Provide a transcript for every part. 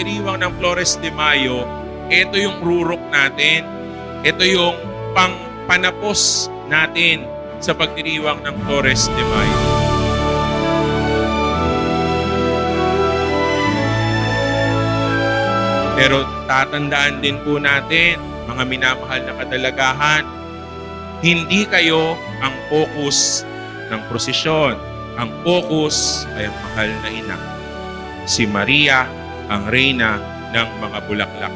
pagdiriwang ng Flores de Mayo, ito yung rurok natin. Ito yung panapos natin sa pagdiriwang ng Flores de Mayo. Pero tatandaan din po natin, mga minamahal na kadalagahan, hindi kayo ang focus ng prosesyon. Ang focus ay ang mahal na ina, si Maria, ang reyna ng mga bulaklak.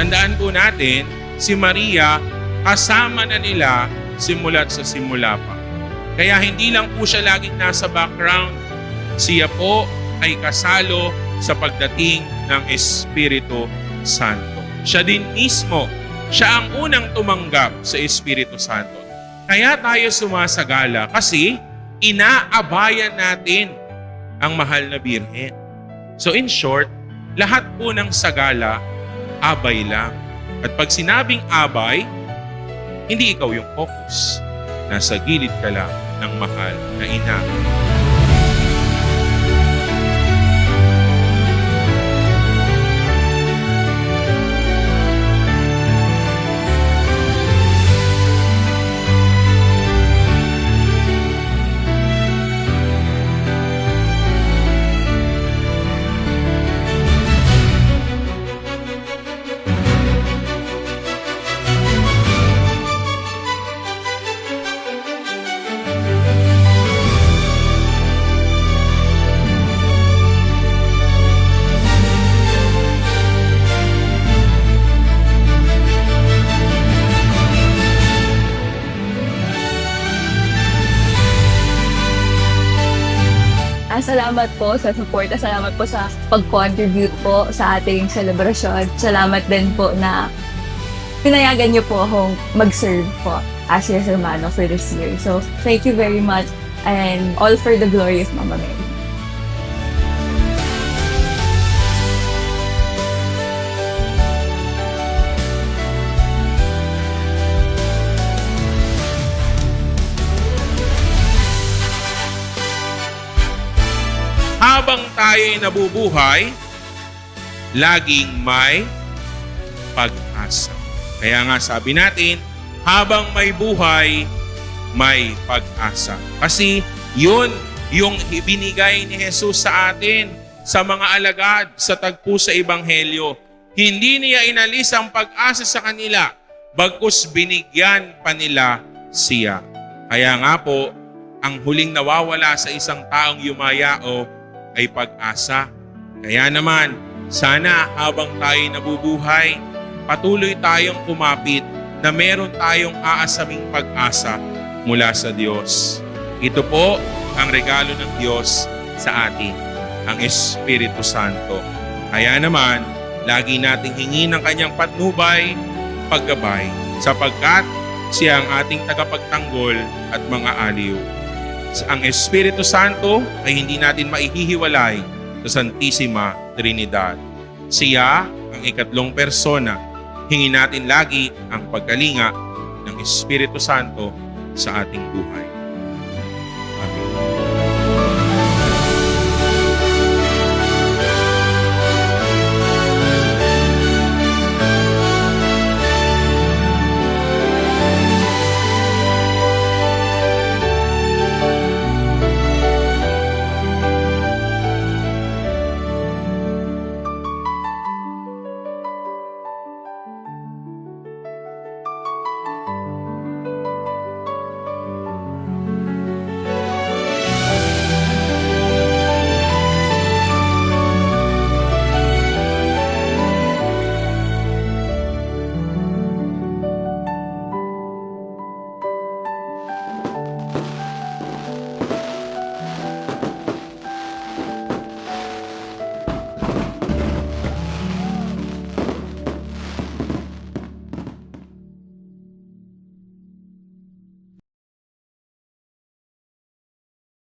Tandaan po natin, si Maria, kasama na nila simula't sa simula pa. Kaya hindi lang po siya laging nasa background. Siya po ay kasalo sa pagdating ng Espiritu Santo. Siya din mismo, siya ang unang tumanggap sa Espiritu Santo. Kaya tayo sumasagala kasi inaabayan natin ang mahal na Birhen. So in short, lahat po ng sagala, abay lang. At pag sinabing abay, hindi ikaw yung focus. Nasa gilid ka lang ng mahal na ina. Salamat po sa support. Salamat po sa pag-contribute po sa ating celebration. Salamat din po na pinayagan niyo po akong mag-serve po as your hermano for this year. So, thank you very much and all for the glory of Mama Mary. Habang tayo'y nabubuhay, laging may pag-asa. Kaya nga sabi natin, habang may buhay, may pag-asa. Kasi yun yung ibinigay ni Jesus sa atin, sa mga alagad, sa tagpo sa Ebanghelyo. Hindi niya inalis ang pag-asa sa kanila, bagkus binigyan pa nila siya. Kaya nga po, ang huling nawawala sa isang taong yumayao ay pag-asa. Kaya naman, sana habang tayo nabubuhay, patuloy tayong kumapit na meron tayong aasaming pag-asa mula sa Diyos. Ito po ang regalo ng Diyos sa atin, ang Espiritu Santo. Kaya naman, lagi nating hingin ng kanyang patnubay, paggabay, sapagkat siya ang ating tagapagtanggol at mga aliw. Ang Espiritu Santo ay hindi natin maihihiwalay sa Santisima Trinidad. Siya ang ikatlong persona. Hingin natin lagi ang pagkalinga ng Espiritu Santo sa ating buhay.